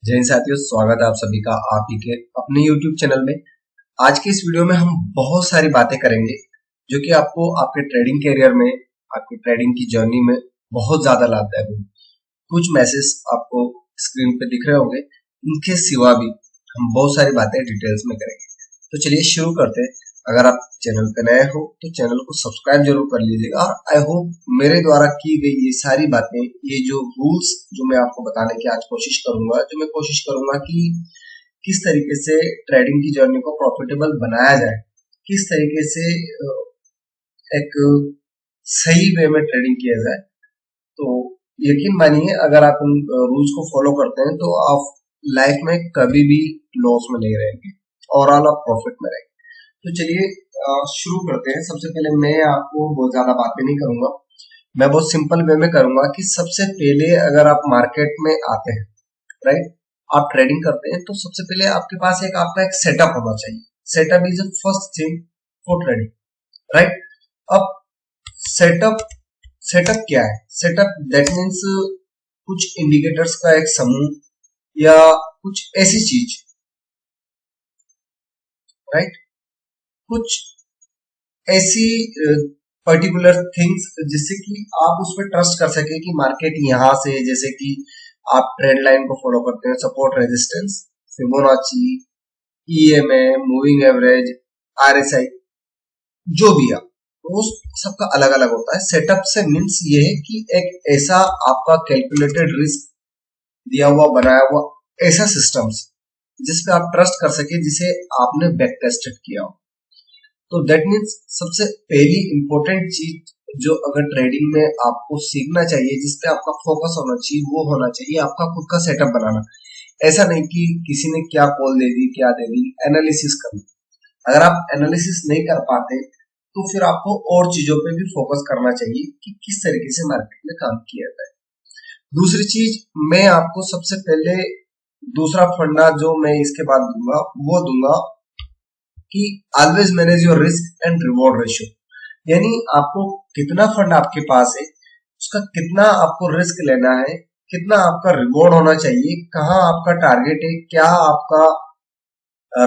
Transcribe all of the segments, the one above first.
जय हिंद साथियों, स्वागत है आप सभी का आप ही के अपने YouTube चैनल में। आज के इस वीडियो में हम बहुत सारी बातें करेंगे जो कि आपको आपके ट्रेडिंग कैरियर में, आपकी ट्रेडिंग की जर्नी में बहुत ज्यादा लाभदायक होंगे। कुछ मैसेज आपको स्क्रीन पे दिख रहे होंगे, इनके सिवा भी हम बहुत सारी बातें डिटेल्स में करेंगे। तो चलिए शुरू करते हैं। अगर आप चैनल पे नए हो तो चैनल को सब्सक्राइब जरूर कर लीजिएगा और आई होप मेरे द्वारा की गई ये सारी बातें, ये जो रूल्स जो मैं आपको बताने की आज कोशिश करूंगा कि किस तरीके से ट्रेडिंग की जर्नी को प्रॉफिटेबल बनाया जाए, किस तरीके से एक सही वे में ट्रेडिंग किया जाए। तो यकीन मानिए, अगर आप इन रूल्स को फॉलो करते हैं तो आप लाइफ में कभी भी लॉस में नहीं रहेंगे, ओवरऑल आप प्रॉफिट में रहेंगे। तो चलिए शुरू करते हैं। सबसे पहले मैं आपको बहुत ज्यादा बातें नहीं करूंगा, मैं बहुत सिंपल वे में करूंगा कि सबसे पहले अगर आप मार्केट में आते हैं, राइट, आप ट्रेडिंग करते हैं, तो सबसे पहले आपके पास आपका एक सेटअप होना चाहिए। Setup is the first thing for trading, right. अब सेटअप सेटअप क्या है? सेटअप दैट मीन्स कुछ इंडिकेटर्स का एक समूह या कुछ ऐसी चीज, राइट, कुछ ऐसी पर्टिकुलर थिंग्स जिससे कि आप उस पर ट्रस्ट कर सके कि मार्केट यहां से, जैसे कि आप ट्रेंड लाइन को फॉलो करते हैं, support resistance, Fibonacci, EMA, moving average, RSI, जो भी आप, वो सबका अलग अलग होता है। सेटअप से मीन्स ये है कि एक ऐसा आपका कैलकुलेटेड रिस्क दिया हुआ, बनाया हुआ ऐसा सिस्टम्स जिसपे आप ट्रस्ट कर सके, जिसे आपने बैक टेस्टेड किया हो। तो दैट मीन्स सबसे पहली इंपॉर्टेंट चीज जो अगर ट्रेडिंग में आपको सीखना चाहिए, जिसपे आपका फोकस होना चाहिए, वो होना चाहिए आपका खुद का सेटअप बनाना। ऐसा नहीं कि किसी ने क्या कॉल दे दी, क्या दे दी, एनालिसिस करना। अगर आप एनालिसिस नहीं कर पाते तो फिर आपको और चीजों पे भी फोकस करना चाहिए कि किस तरीके से मार्केट में काम किया जाए। दूसरी चीज मैं आपको सबसे पहले, दूसरा फंडा जो मैं इसके बाद दूंगा वो दूंगा कि always manage your risk and reward ratio. यानी आपको कितना फंड आपके पास है, उसका कितना आपको रिस्क लेना है, कितना आपका रिवॉर्ड होना चाहिए, कहाँ आपका टारगेट है, क्या आपका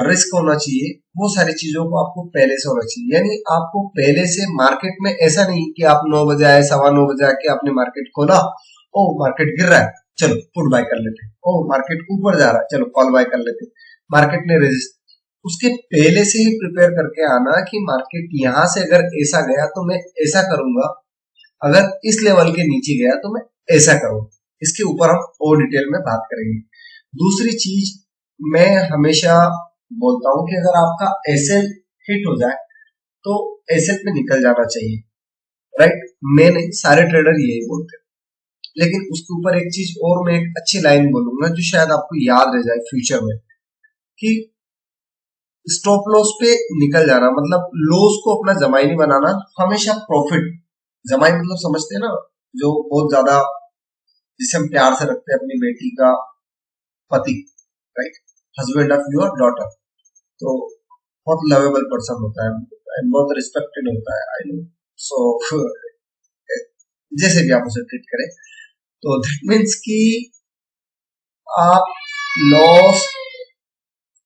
रिस्क होना चाहिए, वो सारी चीजों को आपको पहले से होना चाहिए। यानी आपको पहले से मार्केट में, ऐसा नहीं कि आप 9 बजे आए, 9:15 बजे आके आपने मार्केट खोला, ओ मार्केट गिर रहा है, चलो पुट बाय कर लेते, ओ मार्केट ऊपर जा रहा है, चलो कॉल बाय कर लेते, मार्केट ने रेजिस्ट, उसके पहले से ही प्रिपेयर करके आना कि मार्केट यहां से अगर ऐसा गया तो मैं ऐसा करूंगा, अगर इस लेवल के नीचे गया तो मैं ऐसा करूंगा। इसके ऊपर हम और डिटेल में बात करेंगे। दूसरी चीज मैं हमेशा बोलता हूं कि अगर आपका एसएल हिट हो जाए तो एसएल पे निकल जाना चाहिए, राइट। मैं नहीं, सारे ट्रेडर यही बोलते हैं। लेकिन उसके ऊपर एक चीज और, मैं एक अच्छी लाइन बोलूंगा जो शायद आपको याद रह जाए फ्यूचर में, कि स्टॉप लॉस पे निकल जाना मतलब लॉस को अपना जमाई नहीं बनाना, हमेशा प्रॉफिट। जमाई मतलब समझते हैं ना, जो बहुत ज्यादा, जिसे हम प्यार से रखते हैं, अपनी बेटी का पति, right, husband of your daughter. तो बहुत लवेबल पर्सन होता है, बहुत रिस्पेक्टेड होता है, आई नो। सो जैसे भी आप उसे ट्रीट करें, तो दैट मीन्स कि आप लॉस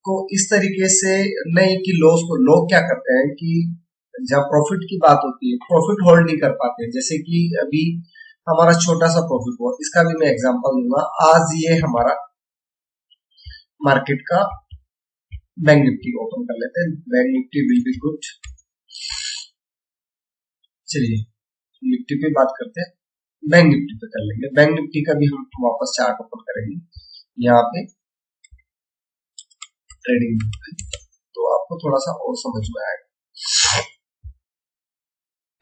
को इस तरीके से नहीं, कि लॉस को लोग क्या करते हैं कि जब प्रॉफिट की बात होती है, प्रॉफिट होल्ड नहीं कर पाते। जैसे कि अभी हमारा छोटा सा प्रॉफिट हुआ, इसका भी मैं एग्जांपल दूंगा। आज ये हमारा मार्केट का बैंक निफ्टी ओपन कर लेते हैं, bank Nifty will be good. चलिए निफ्टी पे बात करते हैं, बैंक निफ्टी पे कर लेंगे। बैंक निफ्टी का भी हम वापस चार्ट ओपन करेंगे यहाँ पे ट्रेडिंग, तो आपको थोड़ा सा और समझ में आएगा,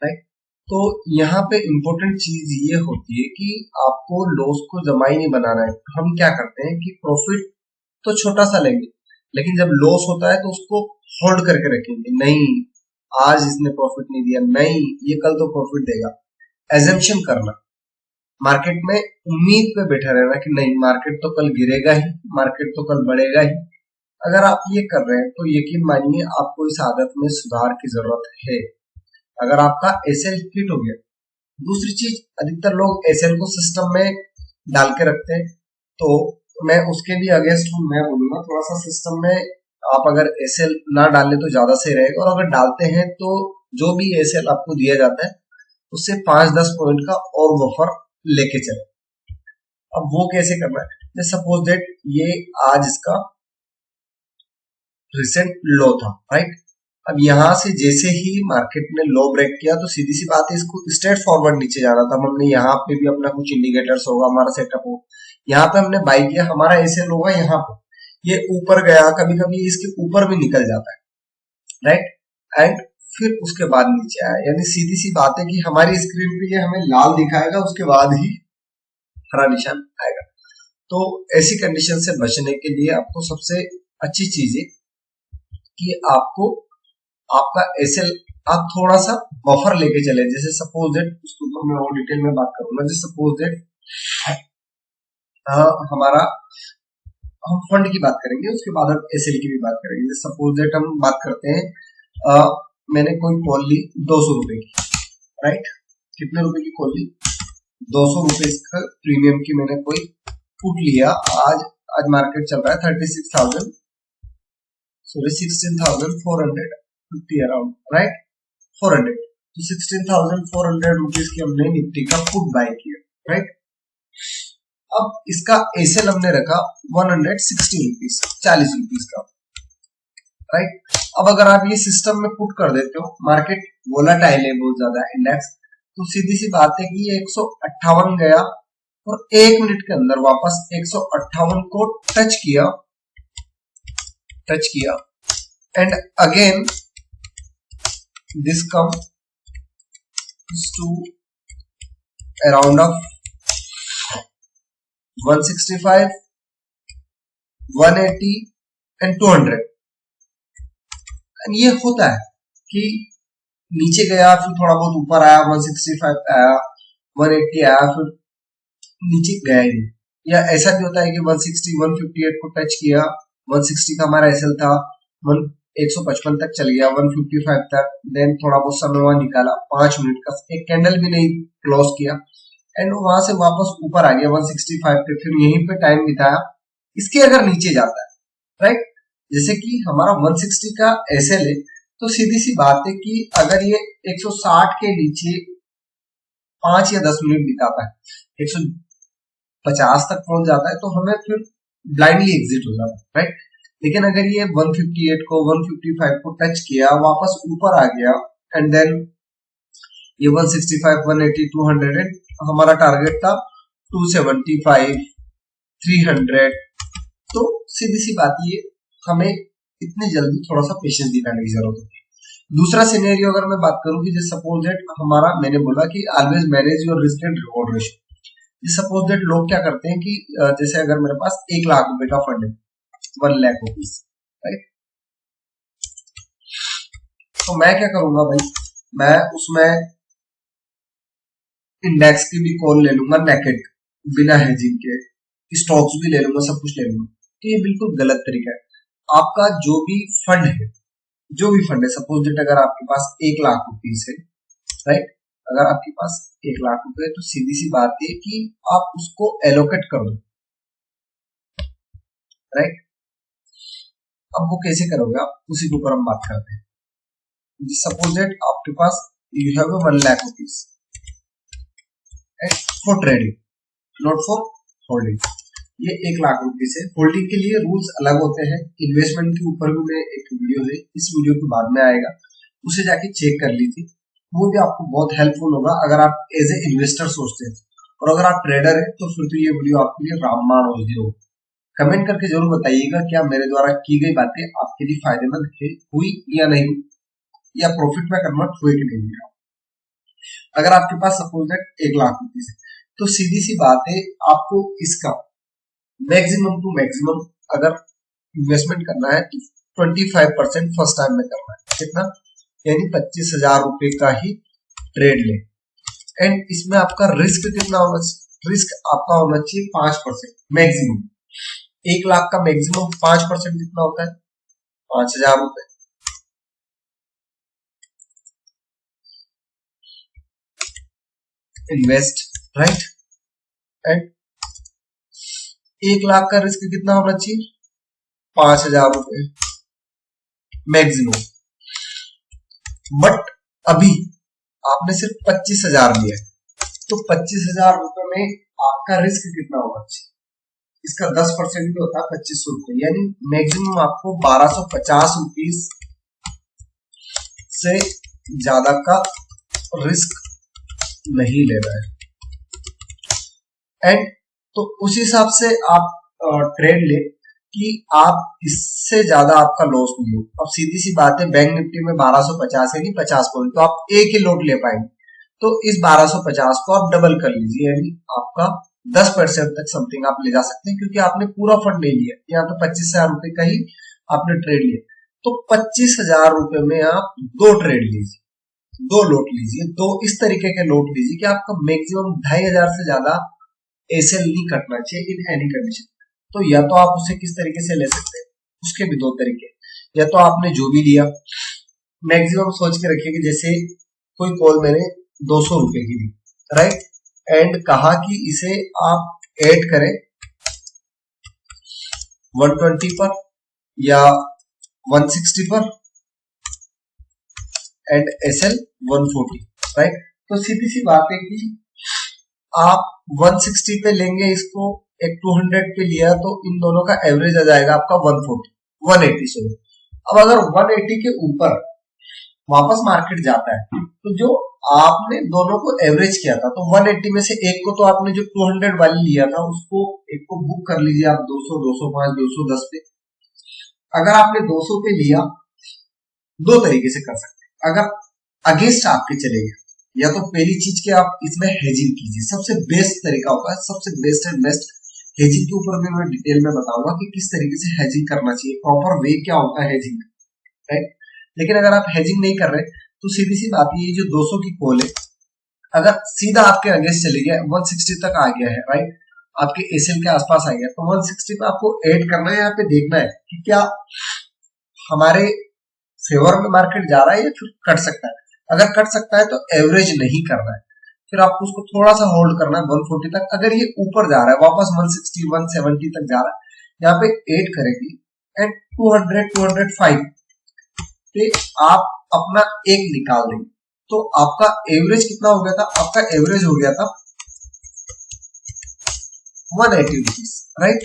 राइट। तो यहाँ पे इम्पोर्टेंट चीज ये होती है कि आपको लॉस को जमाई नहीं बनाना है। हम क्या करते हैं कि प्रॉफिट तो छोटा सा लेंगे, लेकिन जब लॉस होता है तो उसको होल्ड करके रखेंगे, नहीं आज इसने प्रॉफिट नहीं दिया, नहीं ये कल तो प्रॉफिट देगा। एजम्पशन करना, मार्केट में उम्मीद पे बैठा रहना कि नहीं मार्केट तो कल गिरेगा ही, मार्केट तो कल बढ़ेगा ही। अगर आप ये कर रहे हैं तो यकीन मानिए आपको इस आदत में सुधार की जरूरत है। अगर आपका एसएल हिट हो गया, दूसरी चीज, अधिकतर लोग एसएल को सिस्टम में डाल के रखते हैं, तो मैं उसके भी अगेंस्ट हूँ। मैं बोलूंगा थोड़ा सा सिस्टम में आप अगर एसएल ना डालें तो ज्यादा सही रहेगा, और अगर डालते हैं तो जो भी एसएल आपको दिया जाता है उससे 5-10 पॉइंट का और बफर लेके चले। अब वो कैसे करना है, सपोज दैट ये आज इसका रिसेंट लो था, राइट। अब यहां से जैसे ही मार्केट ने लो ब्रेक किया तो सीधी सी बात है इसको स्ट्रेट फॉरवर्ड नीचे जाना था। हमने यहाँ पे भी अपना कुछ इंडिकेटर्स होगा, हमारा सेटअप हो, यहाँ पे हमने बाई किया, हमारा एसएल होगा यहाँ पे, ये ऊपर गया, कभी कभी इसके ऊपर भी निकल जाता है, राइट। एंड फिर उसके बाद नीचे आया, यानी सीधी सी बात है कि हमारी स्क्रीन पे ये हमें लाल दिखाएगा, उसके बाद ही हरा निशान आएगा। तो ऐसी कंडीशन से बचने के लिए आपको सबसे अच्छी चीज है कि आपको आपका एसएल आप थोड़ा सा बफर लेके चले। जैसे सपोज दैट, उसके ऊपर मैं और डिटेल में बात करूंगा। जैसे सपोज दैट हमारा हम फंड की बात करेंगे, उसके बाद हम एसएल की भी बात करेंगे। जैसे सपोज दैट हम बात करते हैं, मैंने कोई कॉल ली 200 रुपए की, राइट। कितने रुपए की कॉल ली? 200 रुपए का प्रीमियम की मैंने कोई पुट लिया। आज मार्केट चल रहा है 36,000 सॉरी 16,450 अराउंड, राइट, 400। तो 16,400 रुपीज की हमने निफ्टी का पुट बाय किया, राइट। अब इसका एसएल हमने रखा 160 रुपीज, 40 रुपीज का, राइट। अब अगर आप ये सिस्टम में पुट कर देते हो, मार्केट वोलाटाइल है बहुत ज्यादा इंडेक्स, तो सीधी सी बात है कि ये 158 गया और 1 मिनट के अंदर वापस 158 को टच किया and again this comes to around of 165, 180 and 200। ये होता है कि नीचे गया, फिर थोड़ा बहुत ऊपर आया, 165 आया, 180 आया, फिर नीचे गया ही नहीं। या ऐसा भी होता है कि 160, 158 को टच किया, 160 का हमारा एसएल था, 155 तक चल गया, 155 तक, देन थोड़ा बहुत समय वहां निकाला, 5 मिनट का एक कैंडल भी नहीं क्लोज किया एंड वहां से वापस ऊपर आ गया 165 पे, फिर यहीं पे टाइम बिताया। इसके अगर नीचे जाता है, राइट, जैसे कि हमारा 160 का एसएल है, तो सीधी सी बात है कि अगर ये 160 के नीचे 5 या 10 मिनट बिताता है, 150 तक पहुंच जाता है, तो हमें फिर ब्लाइंडली एग्जिट हो जाता है, राइट। लेकिन अगर ये 158 को 155 को टच किया, वापस ऊपर आ गया एंड देन ये 165, 180, 200, हमारा टारगेट था 275, 300, तो सीधी सी बात ये हमें इतनी जल्दी थोड़ा सा पेशेंस दिखाने की जरूरत होती है। दूसरा सिनेरियो अगर मैं बात करूं कि जैसे सपोज दैट हमारा, मैंने बोला कि always manage your risk and reward ratio. Suppose that लोग क्या करते हैं कि जैसे अगर मेरे पास 1 लाख रुपए का फंड है, 1 लाख रुपीज, राइट, तो मैं क्या करूंगा भाई, मैं उसमें इंडेक्स की भी कॉल ले लूंगा नेकेड, बिना हेजिंग के, स्टॉक्स भी ले लूंगा, सब कुछ ले लूंगा। तो ये बिल्कुल गलत तरीका है। आपका जो भी फंड है, सपोज दैट अगर आपके पास 1 लाख रुपीज है, राइट, अगर आपके पास 1 लाख रुपए, तो सीधी सी बात है कि आप उसको एलोकेट कर दो, राइट। अब वो कैसे करोगे आप, उसी के ऊपर हम बात करते हैं। सपोज दैट आपके पास you have 1 lakh rupees for trading, not for holding. ये 1 लाख रुपीज है। होल्डिंग के लिए रूल्स अलग होते हैं, इन्वेस्टमेंट के ऊपर भी मैं एक वीडियो है, इस वीडियो के बाद में आएगा, उसे जाके चेक कर लीजिए, वो भी आपको बहुत हेल्पफुल होगा अगर आप एज ए इन्वेस्टर सोचते हैं। और अगर आप ट्रेडर है तो फिर तो ये वीडियो आपके लिए रामबाण होगी। कमेंट करके जरूर बताइएगा क्या मेरे द्वारा की गई बातें आपके लिए फायदेमंद है, हुई या नहीं, या प्रॉफिट में कन्वर्ट हुए कि नहीं हुआ। अगर आपके पास सपोज दैट 1 लाख रुपीज है, तो सीधी सी बात है, आपको इसका मैक्सिमम टू मैक्सिमम अगर इन्वेस्टमेंट करना है तो 25% फर्स्ट टाइम में करना है। कितना? यानी 25,000 रुपए का ही ट्रेड ले। एंड इसमें आपका रिस्क कितना होना चाहिए? रिस्क आपका होना चाहिए 5% मैक्सिमम। 1 लाख का मैक्सिमम 5% कितना होता है? 5,000 रुपए। इन्वेस्ट, राइट, एंड 1 लाख का रिस्क कितना होना चाहिए? 5,000 रुपए मैक्सिमम। बट अभी आपने सिर्फ 25,000 लिया है, तो 25,000 रुपए में आपका रिस्क कितना होना चाहिए? इसका 10% भी होता है 2500 रुपए, यानी मैक्सिमम आपको 1250 रुपीज से ज्यादा का रिस्क नहीं लेना है। एंड तो उस हिसाब से आप ट्रेड ले कि आप इससे ज्यादा आपका लॉस नहीं हो। अब सीधी सी बात है, बैंक निफ्टी में 1250 है नहीं 50 पॉइंट, तो आप एक ही लॉट ले पाएंगे। तो इस 1250 को आप डबल कर लीजिए, यानी आपका 10% तक समथिंग आप ले जा सकते हैं, क्योंकि आपने पूरा फंड नहीं लिया, यहाँ पे 25,000 रुपए का ही आपने ट्रेड लिया। तो 25,000 रुपए में आप 2 ट्रेड लीजिए, 2 लॉट लीजिए, 2 इस तरीके के लॉट लीजिए कि आपका मैक्सिमम 2,500 से ज्यादा एसएल नहीं कटना चाहिए इन एनी कंडीशन। तो या तो आप उसे किस तरीके से ले सकते हैं, उसके भी 2 तरीके। या तो आपने जो भी लिया मैक्सिमम सोच के रखिए कि जैसे कोई कॉल मैंने 200 रुपए की ली, राइट, एंड कहा कि इसे आप ऐड करें 120 पर या 160 पर एंड एसएल 140, राइट। तो सीधी सी बात है कि आप 160 पे लेंगे इसको, एक 200 पे लिया, तो इन दोनों का एवरेज आ जाएगा आपका 180 सॉरी। अब अगर 180 के ऊपर वापस मार्केट जाता है, तो जो आपने दोनों को एवरेज किया था, तो 180 में से एक को तो आपने जो 200 वाली लिया था उसको एक को बुक कर लीजिए आप 200, 205, 210 पे। अगर आपने 200 पे लिया, 2 तरीके से कर सकते हैं। अगर अगेंस्ट आपके चलेगा, या तो पहली चीज के आप इसमें हेजिंग कीजिए, सबसे बेस्ट तरीका होगा, सबसे बेस्ट एंड बेस्ट हेजिंग के ऊपर भी मैं डिटेल में बताऊंगा कि किस तरीके से हेजिंग करना चाहिए, प्रॉपर वे क्या होता है हेजिंग, राइट। लेकिन अगर आप हेजिंग नहीं कर रहे तो सीधी सी बात ये जो 200 की कॉल है, अगर सीधा आपके अगेंस्ट चली गया, 160 तक आ गया है, राइट, आपके एसएल के आसपास आ गया, तो 160 पे आपको ऐड करना है, यहाँ पे देखना है कि क्या हमारे फेवर में मार्केट जा रहा है या फिर कट सकता है। अगर कट सकता है तो एवरेज नहीं करना है, फिर आपको उसको थोड़ा सा होल्ड करना है 140 तक। अगर ये ऊपर जा रहा है वापस 160, 170 तक जा रहा है, यहाँ पे ऐड करेंगे एंड 200, 205 पे आप अपना एक निकाल देंगे। तो आपका एवरेज कितना हो गया था? आपका एवरेज हो गया था 180 रुपीज, राइट।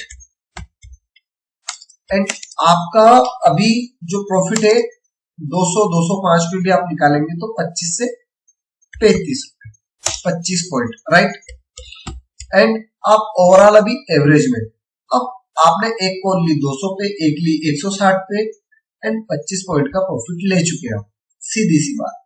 एंड आपका अभी जो प्रॉफिट है 200, 205 पे भी आप निकालेंगे तो 25 से 35 रुपए, 25 पॉइंट, राइट। एंड आप ओवरऑल अभी एवरेज में, अब आपने एक कॉल ली 200 पे, एक ली 160 पे एंड 25 पॉइंट का प्रॉफिट ले चुके हैं, सीधी सी बात।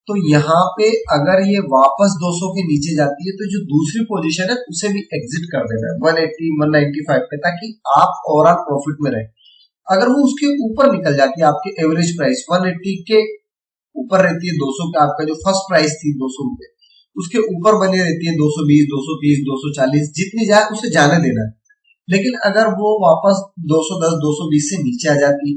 तो यहाँ पे अगर ये वापस 200 के नीचे जाती है तो जो दूसरी पोजीशन है उसे भी एग्जिट कर देना है 180, 195 पे, ताकि आप ओवरऑल प्रॉफिट में रहे। अगर वो उसके ऊपर निकल जाती है, आपके एवरेज प्राइस 180 के ऊपर रहती है 200 का, आपका जो फर्स्ट प्राइस थी 200 रुपए, उसके ऊपर बनी रहती है 220, 230, 240, जितनी जाए उसे जाने देना है। लेकिन अगर वो वापस 210, 220 से नीचे आ जाती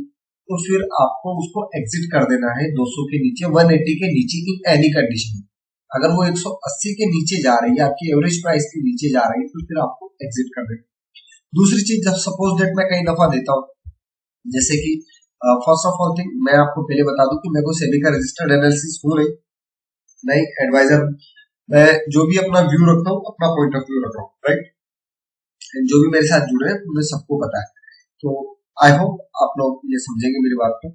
तो फिर आपको उसको एग्जिट कर देना है 200 के नीचे, 180 के नीचे इन एनी कंडीशन। अगर वो 180 के नीचे जा रही है, आपकी एवरेज प्राइस के नीचे जा रही है, तो फिर आपको एग्जिट कर देना। दूसरी चीज, जब सपोज डेट मैं कई दफा देता हूँ, जैसे कि फर्स्ट ऑफ ऑल थिंग मैं आपको पहले बता दूं कि मेरे को सेबी का रजिस्टर्ड एनालिसिस हूं नहीं एडवाइजर। मैं जो भी अपना व्यू रखता हूँ, अपना पॉइंट ऑफ व्यू रख रहा हूँ, राइट। जो भी मेरे साथ जुड़े हैं मुझे सबको पता है, तो आई होप आप लोग ये समझेंगे मेरी बात को।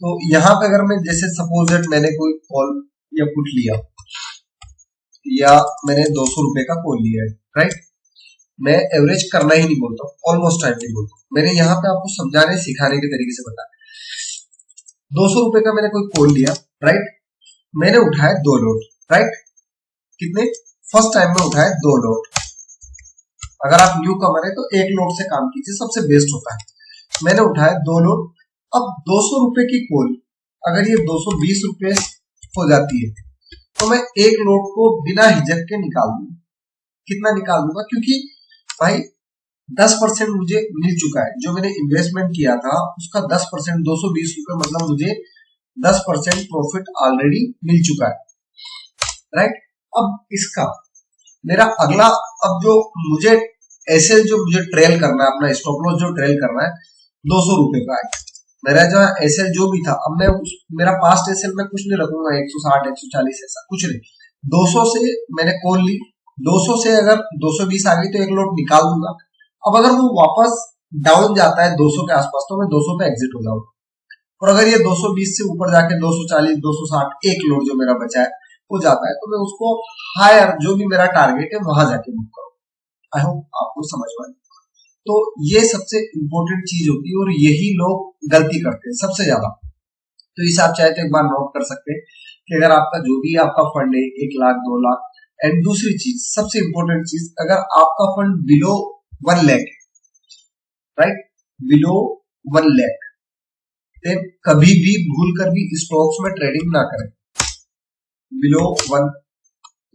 तो यहाँ पे अगर मैं जैसे सपोज दैट मैंने कोई कॉल या पुट लिया, या मैंने 200 रुपए का कॉल लिया है, राइट, मैं एवरेज करना ही नहीं बोलता, ऑलमोस्ट टाइम नहीं बोलता, मैंने यहाँ पे आपको समझाने सिखाने के तरीके से बताया। 200 रुपए का मैंने कोई कॉल लिया, राइट, मैंने उठाया 2 लोट, राइट, कितने? फर्स्ट टाइम में उठाए 2 लोट। अगर आप न्यू कमर है तो 1 लोट से काम कीजिए, सबसे बेस्ट होता है। मैंने उठाया 2 लोट। अब 200 रुपए की कॉल अगर ये 220 रुपए हो जाती है तो मैं 1 लोट को बिना हिचक के निकाल दूंगा। कितना निकाल दूंगा? क्योंकि भाई 10% मुझे मिल चुका है, जो मैंने इन्वेस्टमेंट किया था उसका 10%, 220 रुपए मतलब मुझे 10% प्रॉफिट ऑलरेडी मिल चुका है, राइट। अब इसका मेरा अगला, अब जो मुझे एसएल जो मुझे ट्रेल करना है, अपना स्टॉप लॉस जो ट्रेल करना है 200 रुपए का है मेरा जो एसएल जो भी था। अब मैं मेरा पास्ट एसएल में कुछ नहीं रखूंगा 160 140 ऐसा कुछ नहीं, 200 से मैंने कॉल ली, 200 से अगर 220 आ गई तो एक लॉट निकाल दूंगा। अब अगर वो वापस डाउन जाता है 200 के आसपास तो मैं 200 पे एग्जिट हो जाऊंगा, और अगर ये 220 से ऊपर जाके 240 260 एक लॉट जो मेरा बचा है वो जाता है तो मैं उसको हायर जो भी मेरा टारगेट है वहां जाके बुक करूँ। आई होप आपको समझ में आए। तो ये सबसे इंपॉर्टेंट चीज होती है और यही लोग गलती करते हैं सबसे ज्यादा। तो इसे आप चाहे तो एक बार नोट कर सकते हैं कि अगर आपका जो भी आपका फंड है 1 लाख 2 लाख, एंड दूसरी चीज सबसे इंपॉर्टेंट चीज, अगर आपका fund below 1 lakh, right, below 1 lakh, then कभी भी भूल कर भी स्टॉक्स में ट्रेडिंग ना करें बिलो 1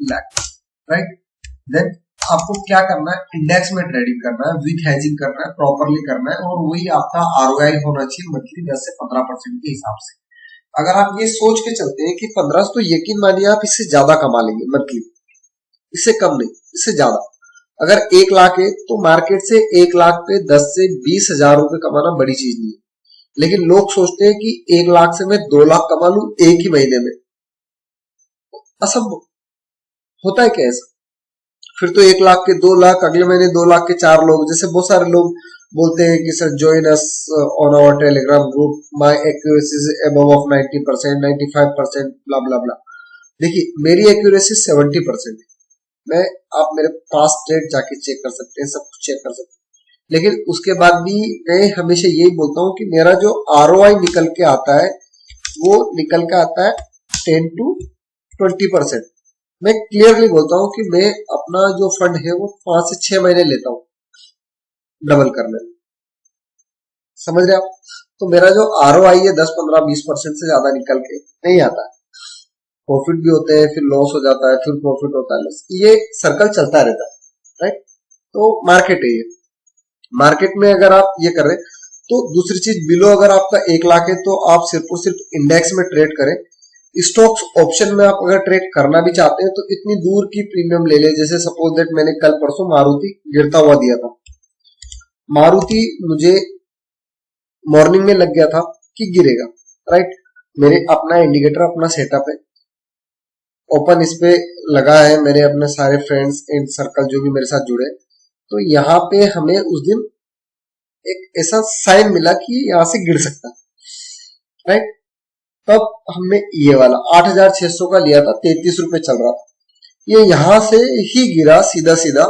लाख, राइट। देन आपको क्या करना है, इंडेक्स में ट्रेडिंग करना है, विथ हेजिंग करना है, प्रॉपरली करना है, और वही आपका आरओआई होना चाहिए मंथली 10 से 15% के हिसाब से। अगर आप ये सोच के चलते हैं कि 15, तो यकीन मानिए आप इससे ज्यादा कमा लेंगे मंथली, इससे कम नहीं, इससे ज्यादा। अगर 1 लाख है तो मार्केट से 1 लाख पे 10 से 20 हजार रुपए कमाना बड़ी चीज नहीं है, लेकिन लोग सोचते हैं कि 1 लाख से मैं 2 लाख कमा लूं एक ही महीने में, असंभव होता है क्या ऐसा? फिर तो 1 लाख के 2 लाख, अगले महीने 2 लाख के 4 लोग, जैसे बहुत सारे लोग बोलते हैं कि sir join us on our Telegram group, my accuracy is above of 90%, 95%, blah blah blah. देखिए मेरी एक्यूरेसी 70% है, मैं, आप मेरे पास ट्रेड जाके चेक कर सकते हैं, सब कुछ चेक कर सकते हैं, लेकिन उसके बाद भी मैं हमेशा यही बोलता हूँ कि मेरा जो आरओआई निकल के आता है वो निकल के आता है 10 to 20%। मैं क्लियरली बोलता हूं कि मैं अपना जो फंड है वो 5 से 6 महीने लेता हूं डबल करने में, समझ रहे आप? तो मेरा जो आरओआई है 10 15 20% से ज्यादा निकल के नहीं आता है। प्रॉफिट भी होते हैं, फिर लॉस हो जाता है, फिर प्रॉफिट होता है, ये सर्कल चलता रहता है, राइट। तो मार्केट है ये, मार्केट में अगर आप ये कर रहे, तो दूसरी चीज, बिलो अगर आपका 1 लाख है तो आप सिर्फ और सिर्फ इंडेक्स में ट्रेड करें। स्टॉक्स ऑप्शन में आप अगर ट्रेड करना भी चाहते हैं तो इतनी दूर की प्रीमियम ले ले, जैसे सपोज दैट मैंने कल परसों मारुति गिरता हुआ दिया था, मारुति मुझे मॉर्निंग में लग गया था कि गिरेगा, राइट। मेरे अपना इंडिकेटर, अपना सेटअप है, ओपन इस पे लगा है, मेरे अपने सारे फ्रेंड्स एंड सर्कल जो भी मेरे साथ जुड़े, तो यहाँ पे हमें उस दिन एक ऐसा साइन मिला कि यहाँ से गिर सकता है, राइट। तब हमने ये वाला 8600 का लिया था, 33 रुपए चल रहा था, ये यहां से ही गिरा सीधा सीधा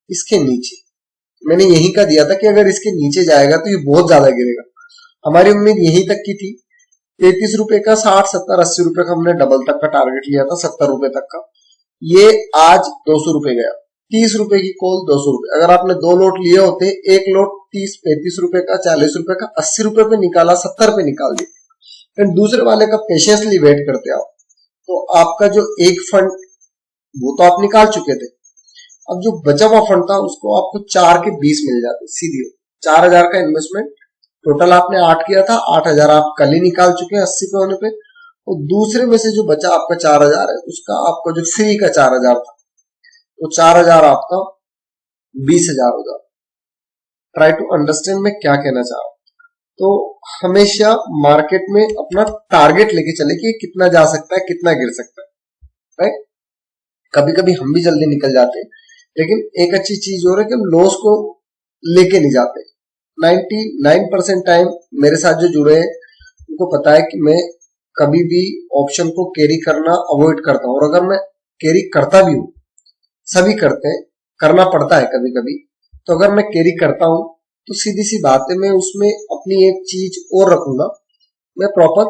इसके नीचे। मैंने यहीं का दिया था कि अगर इसके नीचे जाएगा तो ये बहुत ज्यादा गिरेगा, हमारी उम्मीद यहीं तक की थी। 33 रुपए का 60 70 80 रुपए का हमने डबल तक का टारगेट लिया था, 70 रुपए तक का। ये आज 200 रुपए गया, 30 रुपए की कॉल 200 रुपए। अगर आपने 2 लोट लिए होते, एक लोट 30 35 रुपए का, 40 रुपए का, 80 रुपए पे निकाला, 70 पे निकाल दिया, फिर दूसरे वाले का पेशेंसली वेट करते आप, तो आपका जो एक फंड वो तो आप निकाल चुके थे, अब जो बचा हुआ फंड था उसको आपको 4 के 20 मिल जाते सीधे। 4000 का इन्वेस्टमेंट, टोटल आपने 8 किया था, 8000 आप कल ही निकाल चुके हैं 80 पे होने पे, और दूसरे में से जो बचा आपका 4000 है, उसका आपका जो फ्री का 4000 था, वो 4000 आपका 20000 हो जाता। ट्राई टू अंडरस्टैंड मैं क्या कहना चाह रहा हूं। तो हमेशा मार्केट में अपना टारगेट लेके चले कि कितना जा सकता है, कितना गिर सकता है, राइट। कभी कभी हम भी जल्दी निकल जाते हैं, लेकिन एक अच्छी चीज हो रही है कि हम लॉस को लेके नहीं जाते। 99% टाइम मेरे साथ जो जुड़े हैं उनको पता है कि मैं कभी भी ऑप्शन को कैरी करना अवॉइड करता हूं, और अगर मैं कैरी करता भी हूं, सभी करते हैं, करना पड़ता है कभी कभी, तो अगर मैं कैरी करता हूं तो सीधी सी बात है, मैं उसमें अपनी एक चीज और रखूंगा, मैं प्रॉपर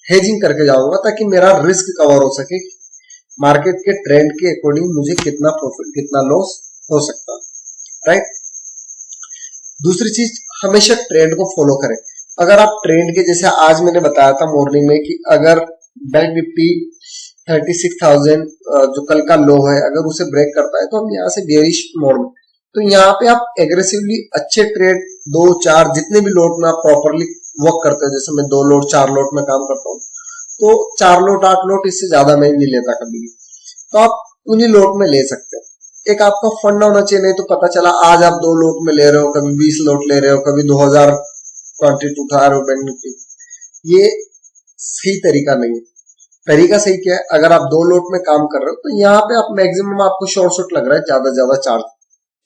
हेजिंग करके जाऊंगा ताकि मेरा रिस्क कवर हो सके, मार्केट के ट्रेंड के अकॉर्डिंग मुझे कितना प्रॉफिट कितना लॉस हो सकता है, राइट। दूसरी चीज, हमेशा ट्रेंड को फॉलो करें। अगर आप ट्रेंड के, जैसे आज मैंने बताया था मॉर्निंग में कि अगर बैंक निफ्टी 36,000 जो कल का लो है, अगर उसे ब्रेक करता है तो हम यहाँ से बेरिश मोड में, तो यहाँ पे आप एग्रेसिवली अच्छे ट्रेड 2-4 जितने भी लोट में आप प्रॉपरली वर्क करते हो, जैसे मैं 2 लोट 4 लोट में काम करता हूँ, तो 4 लोट 8 लोट इससे ज्यादा मैं नहीं लेता कभी भी, तो आप उन्हीं लोट में ले सकते हो, एक आपका फंड होना चाहिए, नहीं तो पता चला आज आप 2 लोट में ले रहे हो, कभी 20 लोट ले रहे हो, कभी 2000 क्वांटिटी उठा रहे हो बैंक की। ये सही तरीका नहीं है। तरीका सही क्या है, अगर आप 2 लोट में काम कर रहे हो तो यहाँ पे आप मैक्सिमम आपको शॉर्ट शॉट लग रहा है, ज्यादा से ज्यादा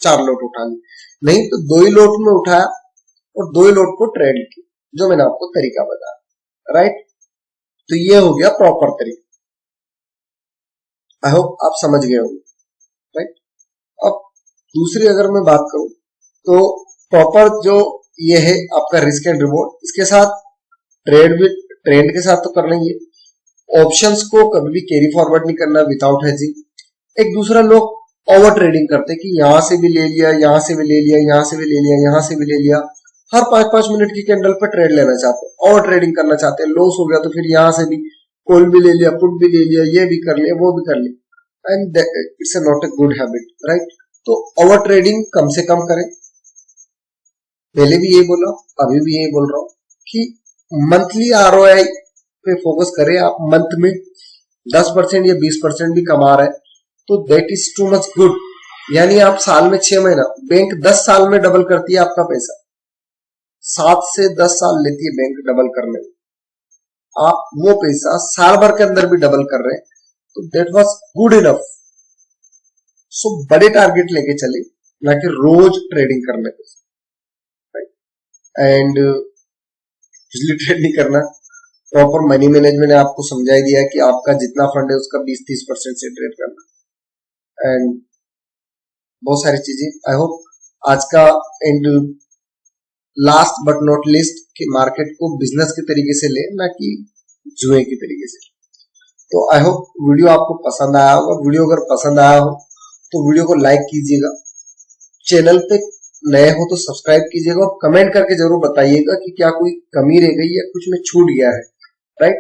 चार लोट उठानी, नहीं तो 2 ही लोट में उठाया और 2 ही लोट को ट्रेड किया, जो मैंने आपको तरीका बताया। राइट, तो ये हो गया प्रॉपर तरीका। आई होप आप समझ गए होंगे। राइट, अब दूसरी अगर मैं बात करूं तो प्रॉपर जो ये है आपका रिस्क एंड रिवॉर्ड, इसके साथ ट्रेंड के साथ तो करना ही है। ऑप्शंस को कभी भी कैरी फॉरवर्ड नहीं करना विदाउट हेजिंग। एक दूसरा लोग ओवर ट्रेडिंग करते कि यहां से भी ले लिया, यहां से भी ले लिया, यहां से भी ले लिया, यहां से भी ले लिया, हर 5-5 मिनट की कैंडल पर ट्रेड लेना चाहते हैं, ओवर ट्रेडिंग करना चाहते हैं। लॉस हो गया तो फिर यहां से भी कॉल भी ले लिया, पुट भी ले लिया, ये भी कर लिया, वो भी कर लिया, and it's a not a good habit. Right, तो ओवर ट्रेडिंग कम से कम करें। पहले भी यही बोला, अभी भी यही बोल रहा हूं कि मंथली आरओआई पे फोकस करें। आप मंथ में 10% या 20% भी कमा रहे हैं तो that is too much good. यानी आप साल में 6 महीना, बैंक 10 साल में डबल करती है आपका पैसा, 7 से 10 साल लेती है बैंक डबल करने में, आप वो पैसा साल भर के अंदर भी डबल कर रहे हैं, तो दैट वाज गुड इनफ। सो बड़े टारगेट लेके चले, ना कि रोज ट्रेडिंग करने पे। एंड बिजली ट्रेड नहीं करना। प्रॉपर मनी मैनेजमेंट ने आपको समझा ही दिया है कि आपका जितना फंड है उसका 20-30% से ट्रेड करना, एंड बहुत सारी चीजें। आई होप आज का and last but not list कि मार्केट को बिजनेस के तरीके से ले, ना कि जुए के तरीके से। तो आई होप वीडियो आपको पसंद आया होगा। वीडियो अगर पसंद आया हो तो वीडियो को लाइक कीजिएगा, चैनल पे नए हो तो सब्सक्राइब कीजिएगा और कमेंट करके जरूर बताइएगा कि क्या कोई कमी रह गई या कुछ में छूट गया है। राइट,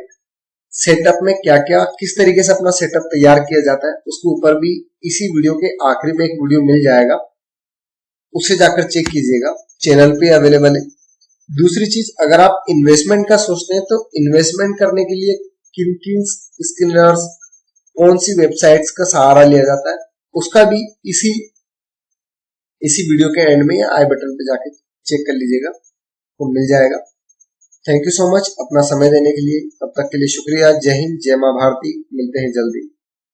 सेटअप में क्या क्या किस तरीके से अपना सेटअप तैयार किया जाता है उसके ऊपर भी इसी वीडियो के आखिरी में एक वीडियो मिल जाएगा, उसे जाकर चेक कीजिएगा, चैनल पे अवेलेबल है। दूसरी चीज, अगर आप इन्वेस्टमेंट का सोचते हैं तो इन्वेस्टमेंट करने के लिए किन किन स्किलर्स, कौन सी वेबसाइट्स का सहारा लिया जाता है, उसका भी इसी वीडियो के एंड में या आई बटन पे जाके चेक कर लीजिएगा, तो मिल जाएगा। थैंक यू सो मच अपना समय देने के लिए। तब तक के लिए शुक्रिया। जय हिंद, जय मां भारती। मिलते हैं जल्दी।